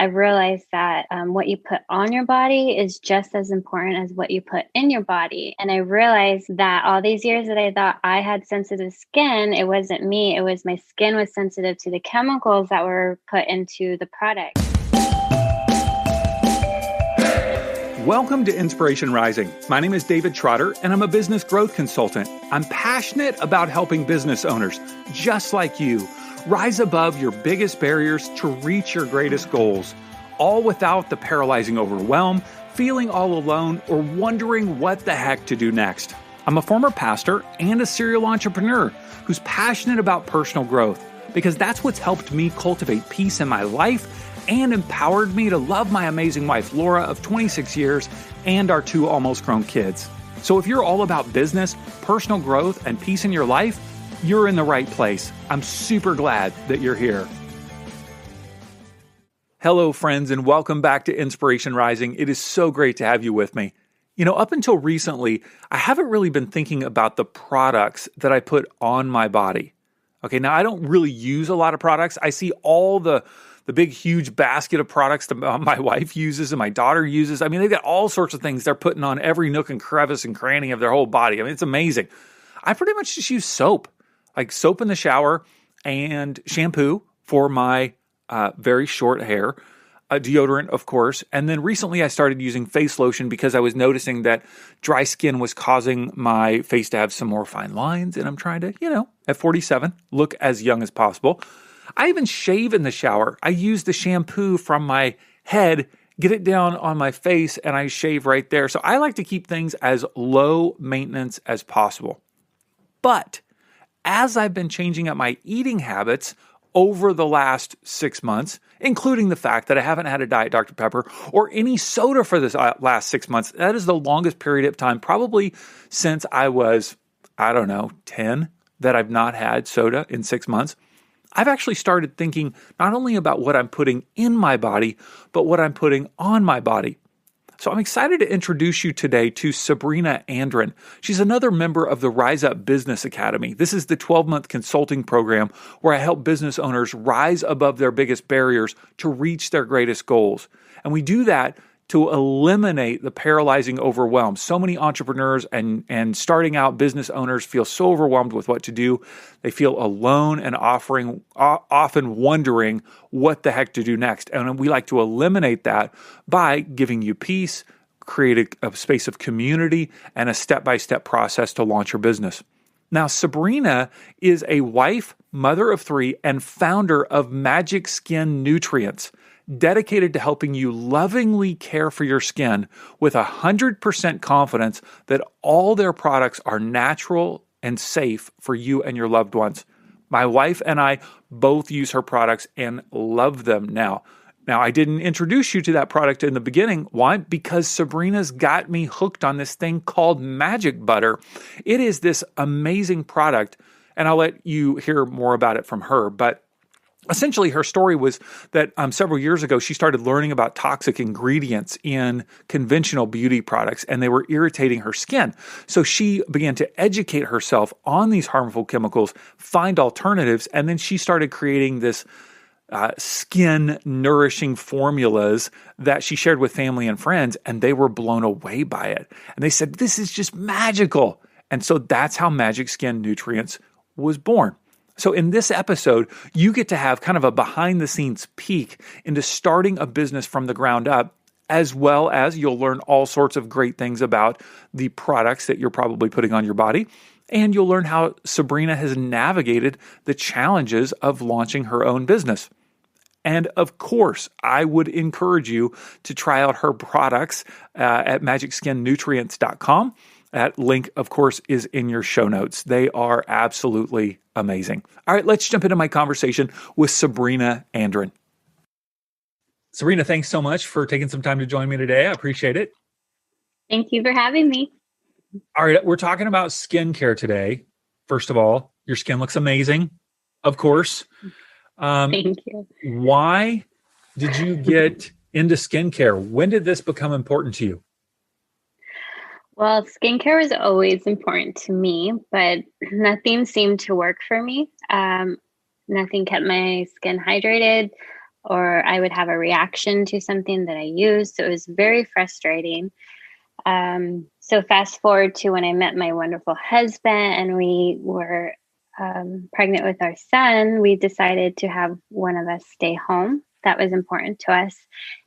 I've realized that what you put on your body is just as important as what you put in your body. And I realized that all these years that I thought I had sensitive skin, it wasn't me. It was my skin was sensitive to the chemicals that were put into the product. Welcome to Inspiration Rising. My name is David Trotter, and I'm a business growth consultant. I'm passionate about helping business owners, just like you, rise above your biggest barriers to reach your greatest goals, all without the paralyzing overwhelm, feeling all alone, or wondering what the heck to do next. I'm a former pastor and a serial entrepreneur who's passionate about personal growth because that's what's helped me cultivate peace in my life and empowered me to love my amazing wife, Laura, of 26 years, and our 2 almost grown kids. So if you're all about business, personal growth, and peace in your life, you're in the right place. I'm super glad that you're here. Hello, friends, and welcome back to Inspiration Rising. It is so great to have you with me. You know, up until recently, I haven't really been thinking about the products that I put on my body. Okay, now I don't really use a lot of products. I see all the big, huge basket of products that my wife uses and my daughter uses. I mean, they've got all sorts of things they're putting on every nook and crevice and cranny of their whole body. I mean, it's amazing. I pretty much just use soap, like soap in the shower and shampoo for my very short hair, deodorant, of course. And then recently I started using face lotion because I was noticing that dry skin was causing my face to have some more fine lines. And I'm trying to, at 47, look as young as possible. I even shave in the shower. I use the shampoo from my head, get it down on my face, and I shave right there. So I like to keep things as low maintenance as possible. But as I've been changing up my eating habits over the last 6 months, including the fact that I haven't had a Diet Dr. Pepper or any soda for this last 6 months, that is the longest period of time, probably since I was, 10, that I've not had soda in 6 months. I've actually started thinking not only about what I'm putting in my body, but what I'm putting on my body. So I'm excited to introduce you today to Sabrina Andren. She's another member of the Rise Up Business Academy. This is the 12-month consulting program where I help business owners rise above their biggest barriers to reach their greatest goals. And we do that to eliminate the paralyzing overwhelm. So many entrepreneurs and starting out business owners feel so overwhelmed with what to do. They feel alone and often wondering what the heck to do next. And we like to eliminate that by giving you peace, create a space of community, and a step-by-step process to launch your business. Now, Sabrina is a wife, mother of 3, and founder of Magic Skin Nutrients, dedicated to helping you lovingly care for your skin with 100% confidence that all their products are natural and safe for you and your loved ones. My wife and I both use her products and love them now. Now, I didn't introduce you to that product in the beginning. Why? Because Sabrina's got me hooked on this thing called Magic Butter. It is this amazing product, and I'll let you hear more about it from her, but essentially, her story was that several years ago, she started learning about toxic ingredients in conventional beauty products, and they were irritating her skin. So she began to educate herself on these harmful chemicals, find alternatives, and then she started creating this skin-nourishing formulas that she shared with family and friends, and they were blown away by it. And they said, this is just magical. And so that's how Magic Skin Nutrients was born. So in this episode, you get to have kind of a behind-the-scenes peek into starting a business from the ground up, as well as you'll learn all sorts of great things about the products that you're probably putting on your body, and you'll learn how Sabrina has navigated the challenges of launching her own business. And of course, I would encourage you to try out her products at magicSkinNutrients.com. That link, of course, is in your show notes. They are absolutely amazing. All right, let's jump into my conversation with Sabrina Andren. Sabrina, thanks so much for taking some time to join me today. I appreciate it. Thank you for having me. All right, we're talking about skincare today. First of all, your skin looks amazing, of course. Thank you. Why did you get into skincare? When did this become important to you? Well, skincare was always important to me, but nothing seemed to work for me. Nothing kept my skin hydrated. or I would have a reaction to something that I used. So it was very frustrating. So fast forward to when I met my wonderful husband and we were pregnant with our son, we decided to have one of us stay home. That was important to us.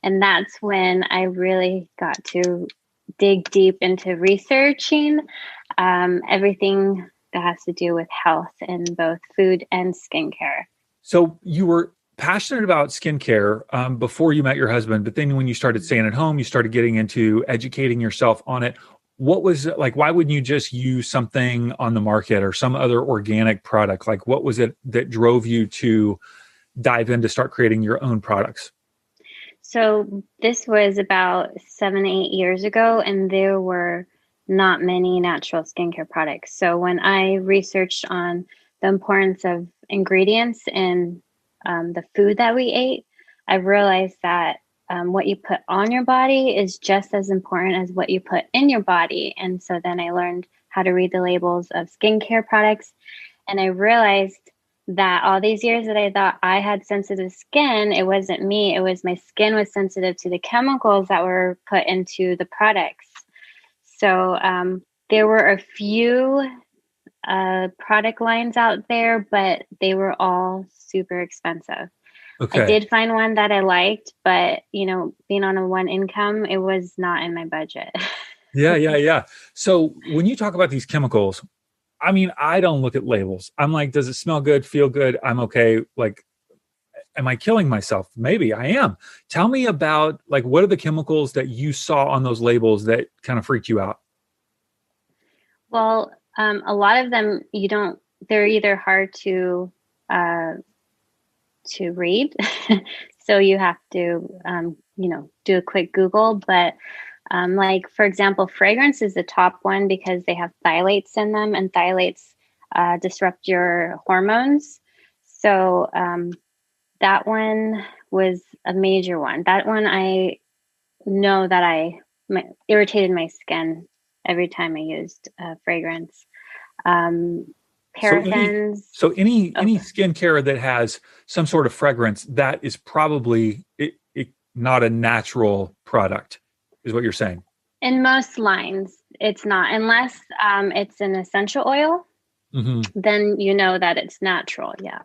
And that's when I really got to dig deep into researching everything that has to do with health in both food and skincare. So you were passionate about skincare before you met your husband, but then when you started staying at home, you started getting into educating yourself on it. What was it like? Why wouldn't you just use something on the market or some other organic product? Like, what was it that drove you to dive in to start creating your own products? So this was about 7, 8 years ago, and there were not many natural skincare products. So when I researched on the importance of ingredients in the food that we ate, I realized that what you put on your body is just as important as what you put in your body. And so then I learned how to read the labels of skincare products. And I realized that all these years that I thought I had sensitive skin, it wasn't me. It was my skin was sensitive to the chemicals that were put into the products. So there were a few product lines out there, but they were all super expensive. I Okay. did find one that I liked, but being on a one income, it was not in my budget. Yeah, yeah, yeah. So when you talk about these chemicals, I mean, I don't look at labels. I'm like, does it smell good, feel good? I'm okay. Like, am I killing myself? Maybe I am. Tell me about like what are the chemicals that you saw on those labels that kind of freaked you out? Well, a lot of them they're either hard uh, to read. So you have to, do a quick Google. But like, for example, fragrance is the top one because they have phthalates in them, and phthalates disrupt your hormones. So that one was a major one. That one I know that irritated my skin every time I used fragrance. Um, So any Paraffins. so Oh, any skincare that has some sort of fragrance that is probably not a natural product, is what you're saying. in most lines, it's not, unless it's an essential oil, Hmm. then you know that it's natural. Yeah.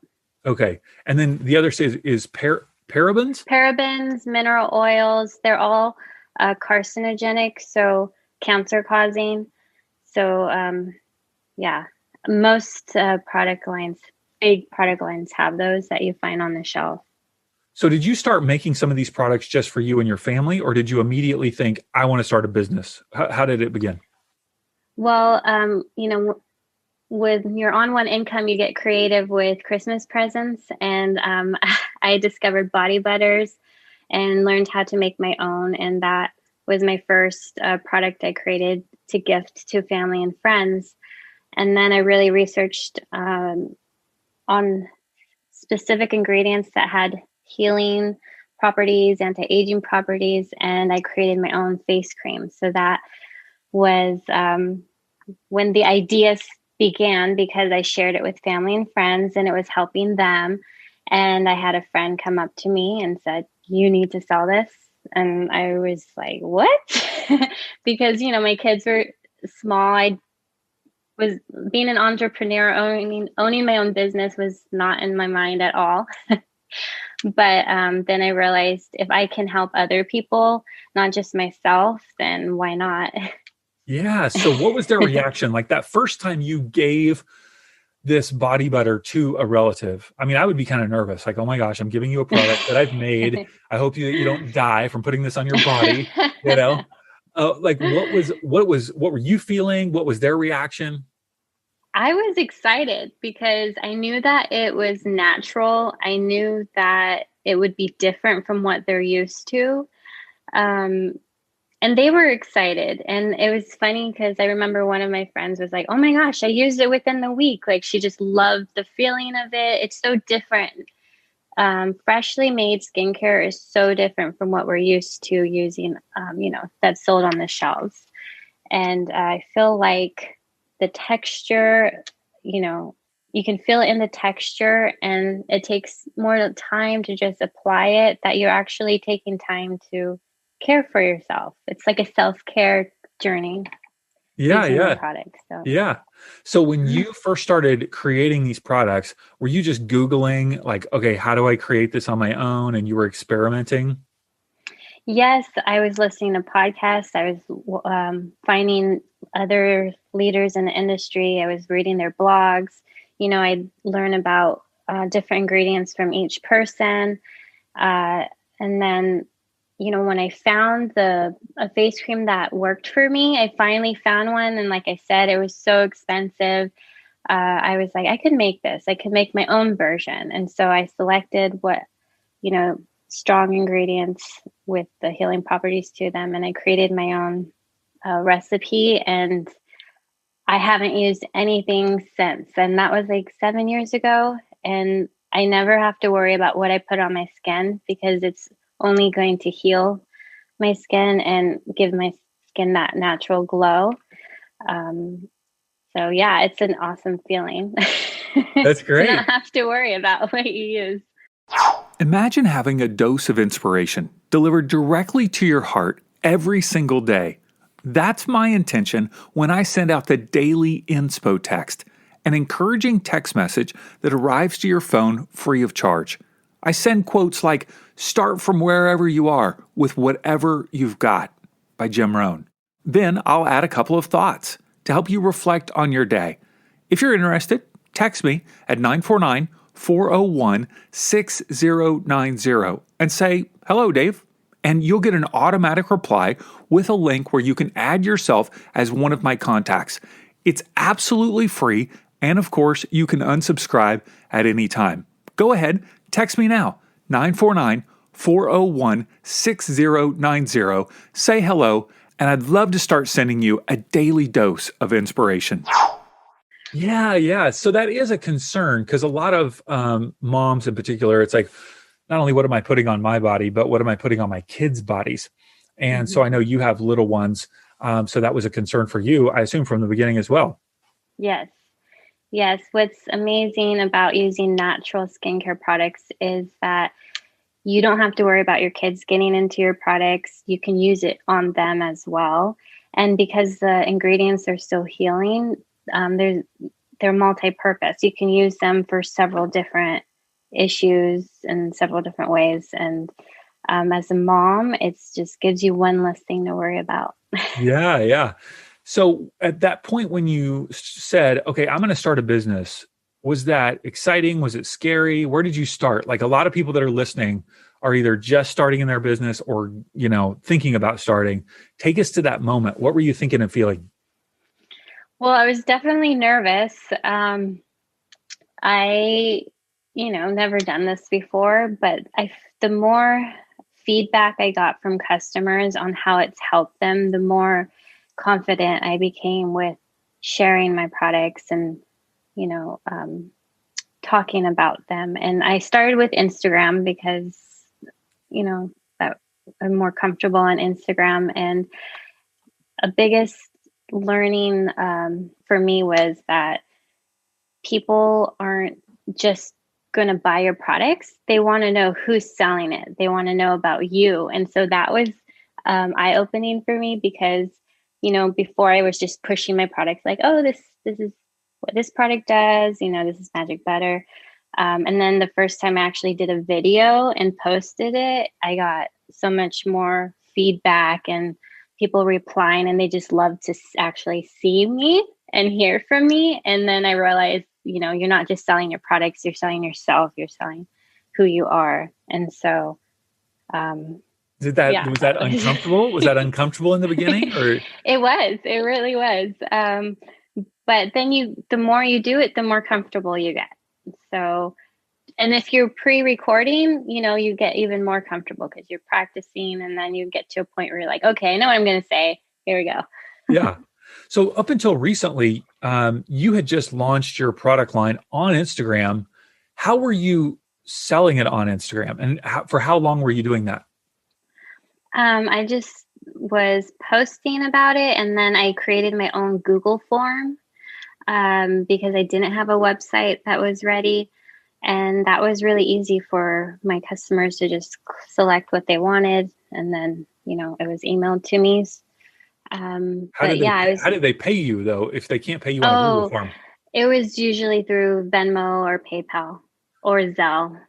Okay, and then the other is parabens. Parabens, mineral oils, they're all carcinogenic, so cancer causing. So, yeah, most big product lines have those that you find on the shelf. So did you start making some of these products just for you and your family, or did you immediately think I want to start a business? How did it begin? Well, when you're on one income, you get creative with Christmas presents. And I discovered body butters and learned how to make my own. And that was my first product I created to gift to family and friends. And then I really researched on specific ingredients that had healing properties, anti-aging properties, and I created my own face cream. So that was when the ideas began, because I shared it with family and friends and it was helping them. And I had a friend come up to me and said, "You need to sell this." And I was like, "What?" Because, my kids were small. I was being an entrepreneur, owning my own business was not in my mind at all. But then I realized if I can help other people, not just myself, then why not? Yeah. So what was their reaction? Like that first time you gave this body butter to a relative. I mean, I would be kind of nervous. Like, oh my gosh, I'm giving you a product that I've made. I hope you don't die from putting this on your body. You know, like what were you feeling? What was their reaction? I was excited because I knew that it was natural. I knew that it would be different from what they're used to. Um, and they were excited. And it was funny because I remember one of my friends was like, "Oh my gosh, I used it within the week." Like, she just loved the feeling of it. It's so different. Freshly made skincare is so different from what we're used to using, that's sold on the shelves. And I feel like the texture, you know, you can feel it in the texture, and it takes more time to just apply it, that you're actually taking time to care for yourself. It's like a self-care journey Yeah, using my yeah, products. So yeah. So when you first started creating these products, were you just Googling like, okay, how do I create this on my own? And you were experimenting? yes, I was listening to podcasts. I was finding other leaders in the industry. I was reading their blogs. I learn about different ingredients from each person. Uh, and then, when I found a face cream that worked for me, I finally found one. And like I said, it was so expensive. I was like, I could make this. I could make my own version. And so I selected what, you know, strong ingredients with the healing properties to them. And I created my own recipe. And I haven't used anything since. And that was like 7 years ago. And I never have to worry about what I put on my skin because it's only going to heal my skin and give my skin that natural glow. Um, so yeah, it's an awesome feeling That's to great. not have to worry about what you use. Imagine having a dose of inspiration delivered directly to your heart every single day. That's my intention when I send out the daily inspo text, an encouraging text message that arrives to your phone free of charge. I send quotes like, "Start from wherever you are with whatever you've got" by Jim Rohn. Then I'll add a couple of thoughts to help you reflect on your day. If you're interested, text me at 949-401 6090 and say, "Hello, Dave." And you'll get an automatic reply with a link where you can add yourself as one of my contacts. It's absolutely free, and of course, you can unsubscribe at any time. Go ahead, text me now, 949-401 6090. Say hello, and I'd love to start sending you a daily dose of inspiration. Yeah, yeah. So that is a concern because a lot of moms in particular, it's like, not only what am I putting on my body, but what am I putting on my kids' bodies? And Mm-hmm. so I know you have little ones. So that was a concern for you, I assume, from the beginning as well. Yes. Yes. What's amazing about using natural skincare products is that you don't have to worry about your kids getting into your products. You can use it on them as well. And because the ingredients are so healing, they're multi-purpose. You can use them for several different issues in several different ways. And as a mom, it's just gives you one less thing to worry about. Yeah, yeah. So at that point when you said, okay, I'm going to start a business, was that exciting? Was it scary? Where did you start? Like a lot of people that are listening are either just starting in their business or, thinking about starting. Take us to that moment. What were you thinking and feeling? Well, I was definitely nervous. I, never done this before, but the more feedback I got from customers on how it's helped them, the more confident I became with sharing my products and, you know, um, talking about them. And I started with Instagram because, that I'm more comfortable on Instagram. And a biggest learning for me was that people aren't just going to buy your products. They want to know who's selling it. They want to know about you. And so that was eye opening for me because, before I was just pushing my products like, oh, this is what this product does. This is magic butter. And then the first time I actually did a video and posted it, I got so much more feedback and people replying, and they just love to actually see me and hear from me. And then I realized, you're not just selling your products, you're selling yourself, you're selling who you are. And so, yeah, Was that that was, uncomfortable? Was that uncomfortable in the beginning or? it really was. But then the more you do it, the more comfortable you get. So, and if you're pre-recording, you get even more comfortable because you're practicing, and then you get to a point where you're like, okay, I know what I'm going to say. Here we go. Yeah. So up until recently, you had just launched your product line on Instagram. How were you selling it on Instagram, and for how long were you doing that? I just was posting about it, and then I created my own Google form. because I didn't have a website that was ready. And that was really easy for my customers to just select what they wanted. And then, it was emailed to me. How But did they yeah, pay, how did they pay you though if they can't pay you on a Google oh, form? it was usually through Venmo or PayPal or Zelle.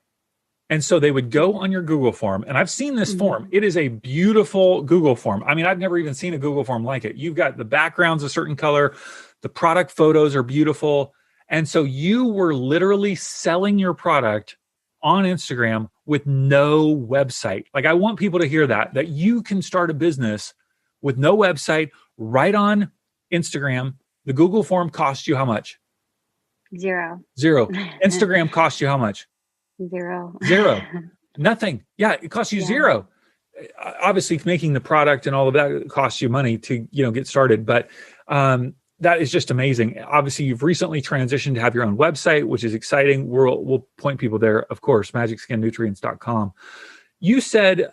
And so they would go on your Google form, and I've seen this form. Mhm. It is a beautiful Google form. I mean, I've never even seen a Google form like it. You've got the backgrounds a certain color, the product photos are beautiful. And so you were literally selling your product on Instagram with no website. Like, I want people to hear that you can start a business with no website right on Instagram. The Google form costs you how much? Zero. Zero. Instagram costs you how much? Zero. Zero. Nothing. Yeah, it costs you Yeah. zero. Obviously, making the product and all of that costs you money to get started, but that is just amazing. Obviously, you've recently transitioned to have your own website, which is exciting. We'll point people there, of course, magicskinnutrients.com. You said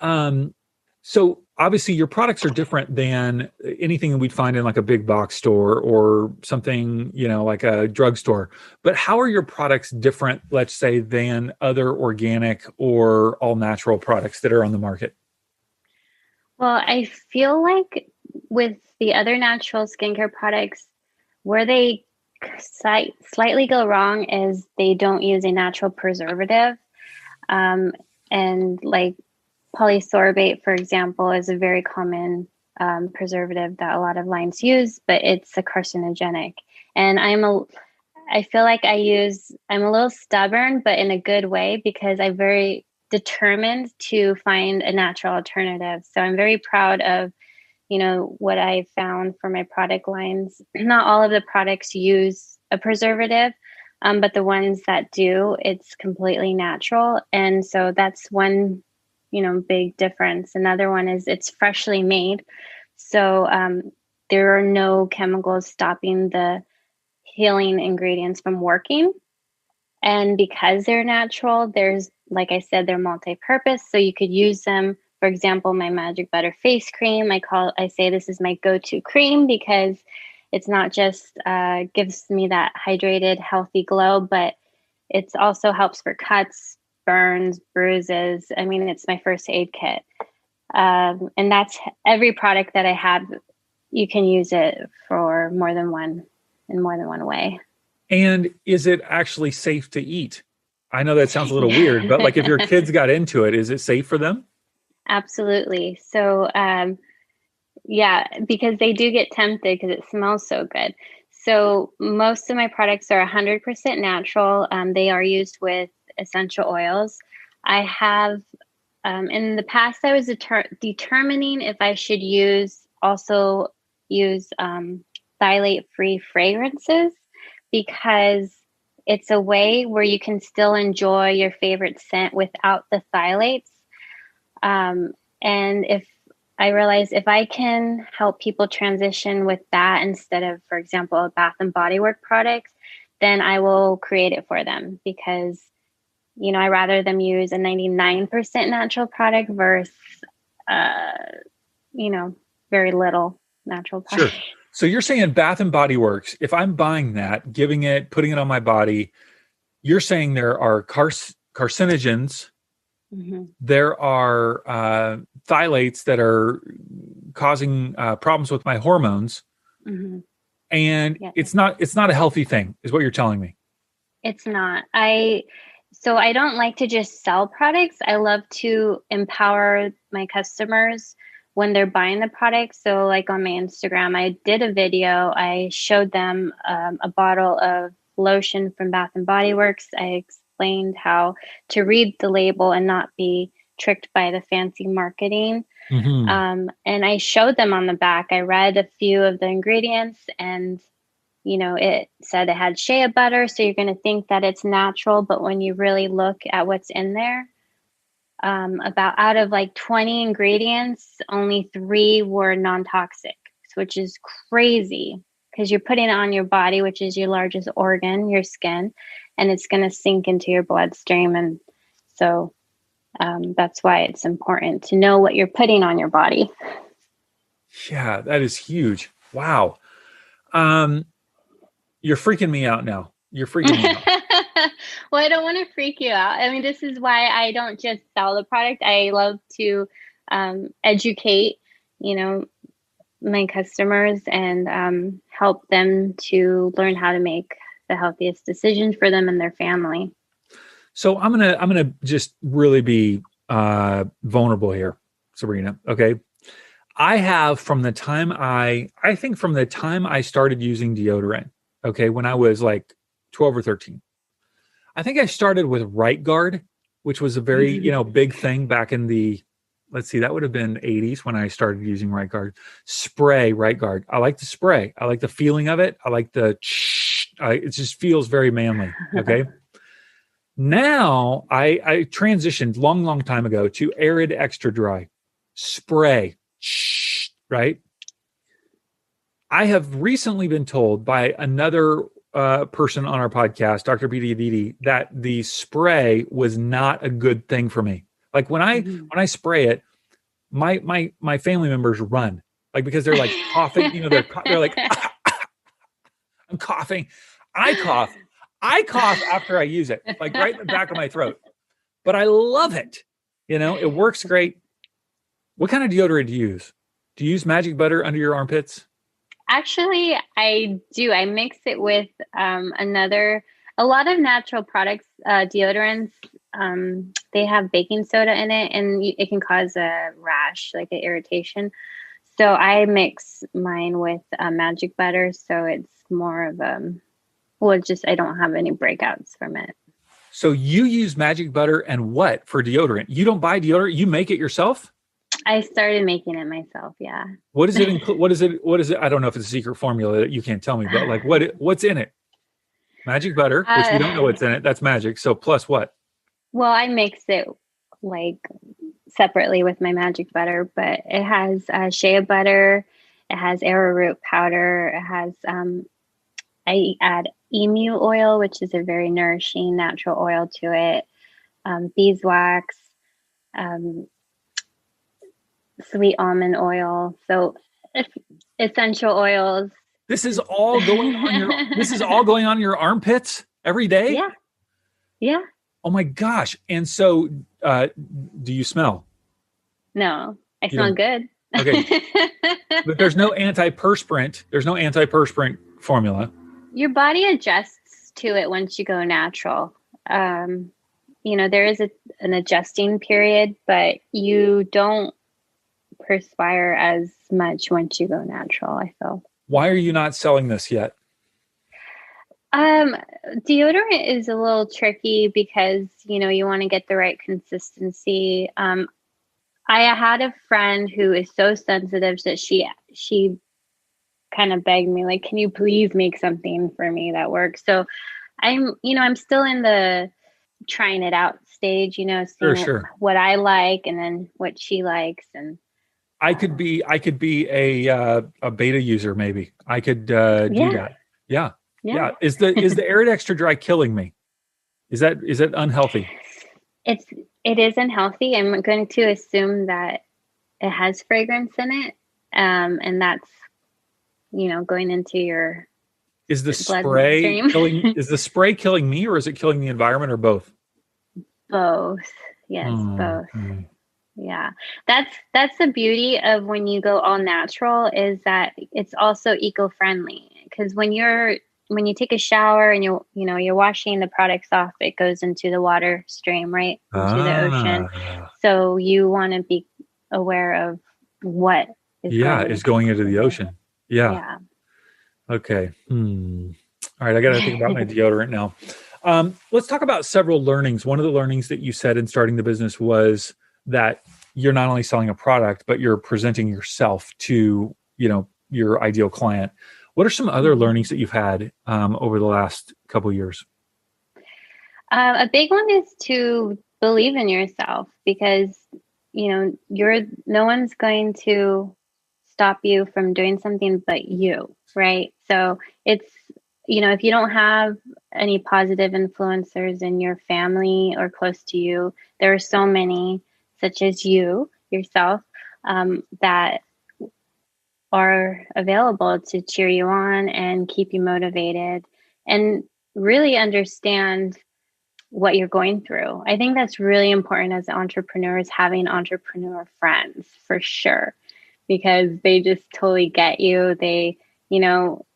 so obviously your products are different than anything that we'd find in like a big box store or something, like a drugstore. But how are your products different, let's say, than other organic or all natural products that are on the market? Well, I feel like with the other natural skincare products, where they slightly go wrong is they don't use a natural preservative. Um, and like polysorbate, for example, is a very common preservative that a lot of lines use, but it's a carcinogenic. And I feel like I'm a little stubborn, but in a good way because I'm very determined to find a natural alternative. So I'm very proud of, what I found for my product lines. Not all of the products use a preservative, but the ones that do, it's completely natural. And so that's one, big difference. Another one is it's freshly made. So there are no chemicals stopping the healing ingredients from working. And because they're natural, there's, like I said, they're multi-purpose. So you could use them. For example, my magic butter face cream, I say this is my go-to cream because it's not just gives me that hydrated, healthy glow, but it also helps for cuts, burns, bruises. I mean, it's my first aid kit. And that's every product that I have. You can use it for more than one in more than one way. And is it actually safe to eat? I know that sounds a little weird, but like if your kids got into it, is it safe for them? Absolutely. So, yeah, because they do get tempted because it smells so good. So most of my products are 100% natural. They are used with essential oils. I have, in the past, I was determining if I should also use phthalate-free fragrances because it's a way where you can still enjoy your favorite scent without the phthalates. And if I realize if I can help people transition with that instead of, for example, a Bath and Body Works product, then I will create it for them because, I rather them use a 99% natural product versus, uh, very little natural Sure. product. So you're saying Bath and Body Works, if I'm buying that, putting it on my body, you're saying there are carcinogens, Mm-hmm. there are phthalates that are causing problems with my hormones, Mm-hmm. and Yeah. it's not a healthy thing, is what you're telling me. It's not. So I don't like to just sell products. I love to empower my customers when they're buying the product. So like on my Instagram, I did a video. I showed them a bottle of lotion from Bath and Body Works. I explained how to read the label and not be tricked by the fancy marketing. Mm-hmm. And I showed them on the back. I read a few of the ingredients and it said it had shea butter, so you're going to think that it's natural. But when you really look at what's in there, about out of like 20 ingredients, only 3 were non-toxic, which is crazy because you're putting it on your body, which is your largest organ, your skin, and it's going to sink into your bloodstream. And so that's why it's important to know what you're putting on your body. Yeah, that is huge. Wow. Um, You're freaking me out now. You're freaking me out. Well, I don't want to freak you out. I mean, this is why I don't just sell the product. I love to educate, you know, my customers and help them to learn how to make the healthiest decisions for them and their family. So I'm gonna just really be vulnerable here, Sabrina. Okay. I have from the time I think from the time I started using deodorant, okay, when I was like 12 or 13. I think I started with Right Guard, which was a very, big thing back in the, let's see, that would have been 80s when I started using Right Guard. Spray Right Guard. I like the spray. I like the feeling of it. I like the, it just feels very manly. Okay. Now I transitioned long time ago to Arid Extra Dry spray, right? I have recently been told by another person on our podcast, Dr. BD, that the spray was not a good thing for me. Like when I spray it, my family members run, like because they're like coughing. They're like, I'm coughing. I cough after I use it, like right in the back of my throat. But I love it. It works great. What kind of deodorant do you use? Do you use Magic Butter under your armpits? Actually, I do. I mix it with a lot of natural products, deodorants. They have baking soda in it, and it can cause a rash, like an irritation. So I mix mine with Magic Butter, so it's more of I don't have any breakouts from it. So you use Magic Butter and what for deodorant? You don't buy deodorant, you make it yourself? I started making it myself, yeah. What is it? What is it? I don't know if it's a secret formula that you can't tell me, but like what's in it? Magic Butter, which we don't know what's in it. That's magic. So plus what? Well, I mix it like separately with my Magic Butter, but it has shea butter, it has arrowroot powder, it has I add emu oil, which is a very nourishing natural oil to it, beeswax, sweet almond oil. So essential oils. This is all going on your armpits every day? Yeah. Yeah. Oh my gosh. And so do you smell? No, I smell good. Okay. But there's no antiperspirant. There's no antiperspirant formula. Your body adjusts to it once you go natural. There is an adjusting period, but you don't perspire as much once you go natural, I feel. Why are you not selling this yet? Deodorant is a little tricky because, you want to get the right consistency. I had a friend who is so sensitive that she kind of begged me, like, can you please make something for me that works? So I'm still in the trying it out stage, seeing what I like and then what she likes. And I could be a beta user. Maybe I could do that. Yeah. Is the Arid Extra Dry killing me? Is it unhealthy? It is unhealthy. I'm going to assume that it has fragrance in it. And that's, going into your is the spray killing me, or is it killing the environment, or both? Both. Yes, both. Yeah. That's the beauty of when you go all natural, is that it's also eco-friendly, because when you take a shower and you're washing the products off, it goes into the water stream, right? Into the ocean. So you want to be aware of what is going into the ocean. Yeah. Okay. All right. I got to think about my deodorant now. Let's talk about several learnings. One of the learnings that you said in starting the business was that you're not only selling a product, but you're presenting yourself to, your ideal client. What are some other learnings that you've had over the last couple of years? A big one is to believe in yourself, because, no one's going to stop you from doing something but you, right? So it's, if you don't have any positive influencers in your family or close to you, there are so many, such as you yourself, that are available to cheer you on and keep you motivated and really understand what you're going through. I think that's really important as entrepreneurs, having entrepreneur friends for sure, because they just totally get you. You know,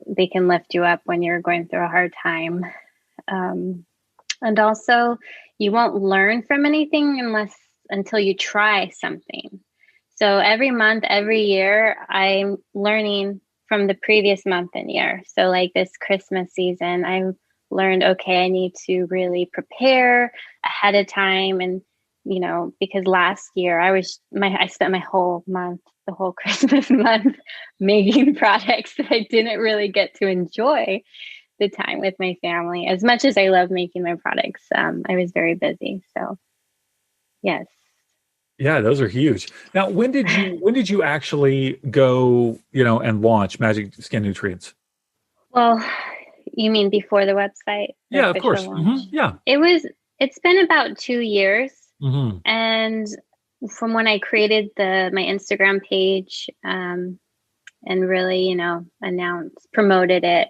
they can lift you up when you're going through a hard time. And also, you won't learn from anything until you try something. So every month, every year, I'm learning from the previous month and year. So like this Christmas season, I learned, okay, I need to really prepare ahead of time. And, because last year I spent my whole month, the whole Christmas month making products that I didn't really get to enjoy the time with my family. As much as I love making my products, I was very busy. So yes. Yeah, those are huge. Now, when did you actually go, and launch Magic Skin Nutrients? Well, you mean before the website, the Yeah, of official course. launch? Yeah. It's been about 2 years. hmm And from when I created my Instagram page, and really, promoted it.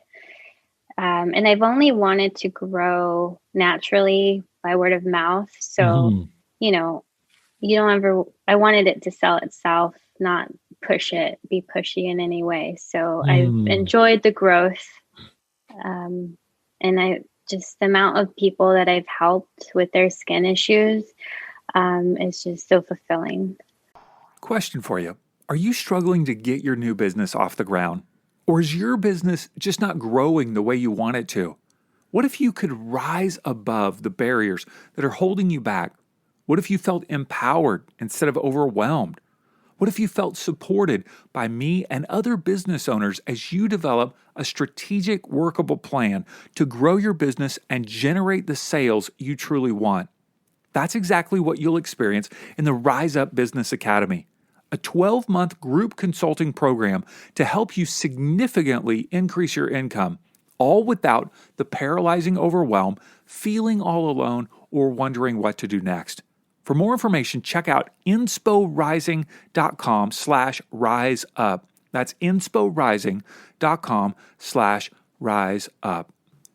And I've only wanted to grow naturally by word of mouth. So, hmm you know, I wanted it to sell itself, not be pushy in any way. So I've Mm. enjoyed the growth. Um, and just the amount of people that I've helped with their skin issues, is just so fulfilling. Question for you. Are you struggling to get your new business off the ground? Or is your business just not growing the way you want it to? What if you could rise above the barriers that are holding you back? What if you felt empowered instead of overwhelmed? What if you felt supported by me and other business owners as you develop a strategic, workable plan to grow your business and generate the sales you truly want? That's exactly what you'll experience in the Rise Up Business Academy, a 12-month group consulting program to help you significantly increase your income, all without the paralyzing overwhelm, feeling all alone, or wondering what to do next. For more information, check out insporising.com/rise up. That's insporising.com/rise up.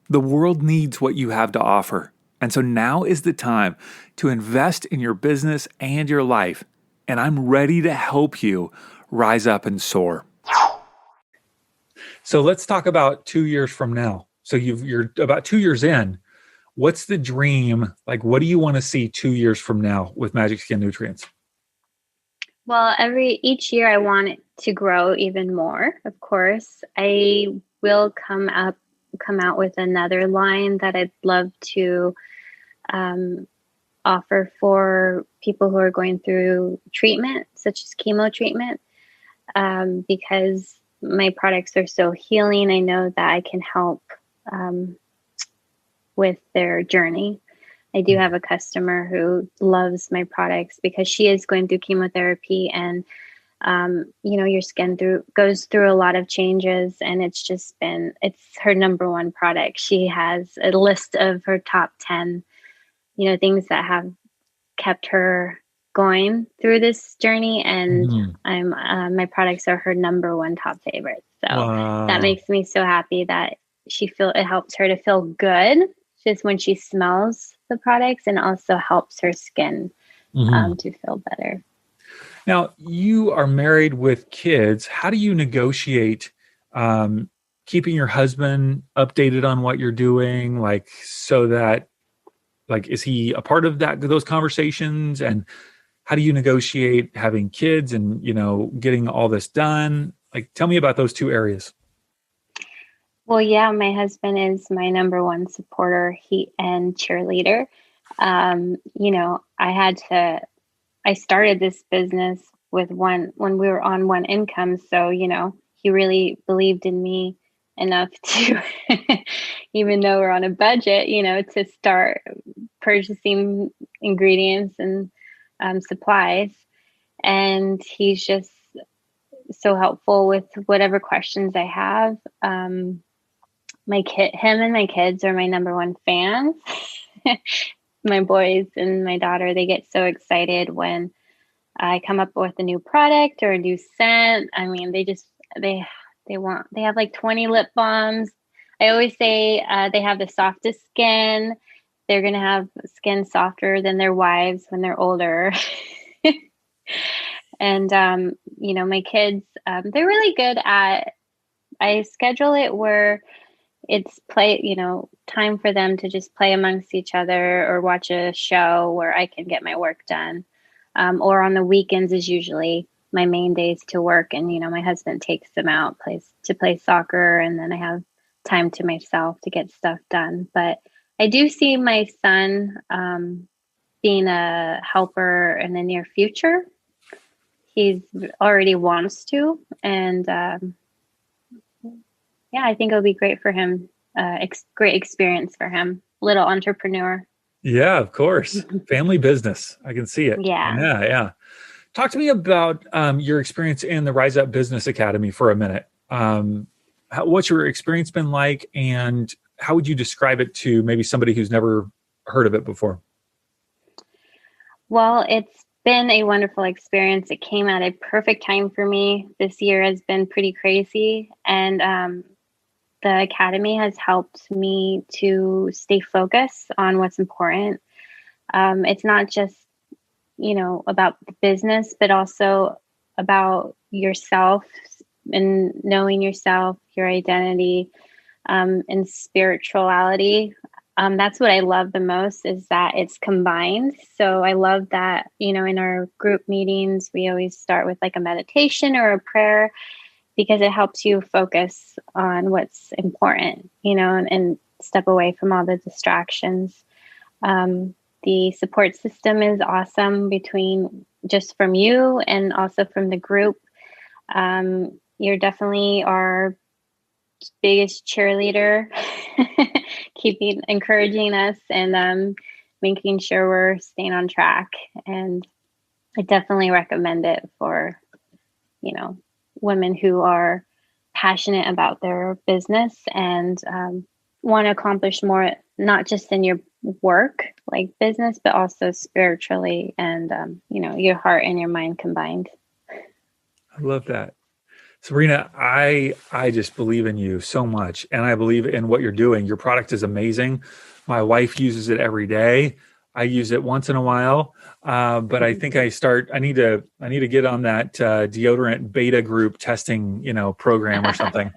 The world needs what you have to offer. And so now is the time to invest in your business and your life. And I'm ready to help you rise up and soar. So let's talk about 2 years from now. So you're about 2 years in. What's the dream? Like, what do you want to see 2 years from now with Magic Skin Nutrients? Well, each year I want it to grow even more. Of course, I will come out with another line that I'd love to offer for people who are going through treatment, such as chemo treatment, because my products are so healing. I know that I can help with their journey. I do have a customer who loves my products because she is going through chemotherapy, and your skin goes through a lot of changes, and it's her number one product. She has a list of her top 10, things that have kept her going through this journey, and my products are her number one top favorite. So that makes me so happy that it helps her to feel good just when she smells the products, and also helps her skin to feel better. Now, you are married with kids. How do you negotiate keeping your husband updated on what you're doing? Like, so that, like, is he a part of those conversations? And how do you negotiate having kids and, getting all this done? Like, tell me about those two areas. Well, yeah, my husband is my number one supporter, and cheerleader. I started this business when we were on one income. So, he really believed in me enough to, even though we're on a budget, to start purchasing ingredients and supplies. And he's just so helpful with whatever questions I have. Him and my kids are my number one fans. My boys and my daughter, they get so excited when I come up with a new product or a new scent. I mean, they have like 20 lip balms. I always say they have the softest skin. They're going to have skin softer than their wives when they're older. And, my kids, they're really good at, I schedule it where it's time for them to just play amongst each other or watch a show where I can get my work done. Or on the weekends is usually my main days to work. And, my husband takes them out, to play soccer. And then I have time to myself to get stuff done. But I do see my son being a helper in the near future. He's already wants to. And I think it'll be great for him. Great experience for him. Little entrepreneur. Yeah, of course. Family business. I can see it. Yeah. Talk to me about your experience in the Rise Up Business Academy for a minute. What's your experience been like, and how would you describe it to maybe somebody who's never heard of it before? Well, it's been a wonderful experience. It came at a perfect time for me. This year has been pretty crazy. And the Academy has helped me to stay focused on what's important. It's not just, about the business, but also about yourself and knowing yourself, your identity, and spirituality. That's what I love the most, is that it's combined. So I love that, in our group meetings, we always start with like a meditation or a prayer, because it helps you focus on what's important, and step away from all the distractions. The support system is awesome from you and also from the group. You're definitely our biggest cheerleader, encouraging us and making sure we're staying on track. And I definitely recommend it for, women who are passionate about their business and want to accomplish more, not just in your work, like business, but also spiritually and, your heart and your mind combined. I love that. Sabrina, I just believe in you so much, and I believe in what you're doing. Your product is amazing. My wife uses it every day. I use it once in a while, but I think I need to get on that deodorant beta group testing, program or something.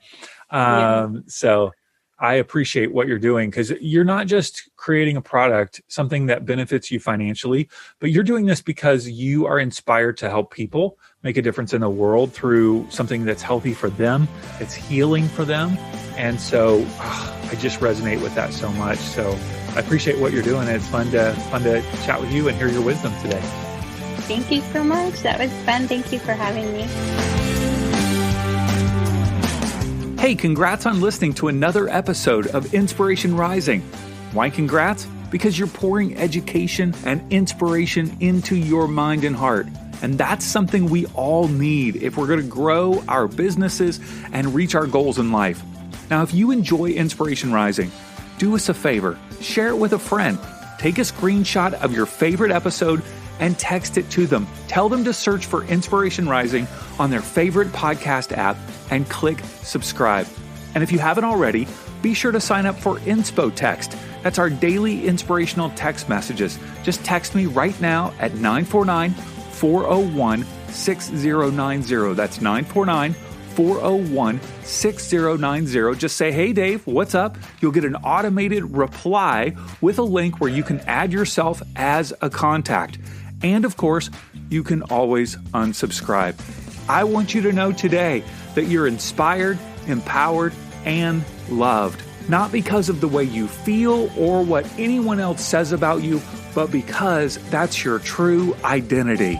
So I appreciate what you're doing, because you're not just creating a product, something that benefits you financially, but you're doing this because you are inspired to help people make a difference in the world through something that's healthy for them, it's healing for them. And so I just resonate with that so much. So I appreciate what you're doing. It's fun to chat with you and hear your wisdom today. Thank you so much. That was fun. Thank you for having me. Hey, congrats on listening to another episode of Inspiration Rising. Why congrats? Because you're pouring education and inspiration into your mind and heart. And that's something we all need if we're going to grow our businesses and reach our goals in life. Now, if you enjoy Inspiration Rising, do us a favor, share it with a friend. Take a screenshot of your favorite episode and text it to them. Tell them to search for Inspiration Rising on their favorite podcast app and click subscribe. And if you haven't already, be sure to sign up for Inspo Text. That's our daily inspirational text messages. Just text me right now at 949-401-6090. That's 949-401-6090. Just say, hey, Dave, what's up? You'll get an automated reply with a link where you can add yourself as a contact. And of course, you can always unsubscribe. I want you to know today that you're inspired, empowered, and loved. Not because of the way you feel or what anyone else says about you, but because that's your true identity.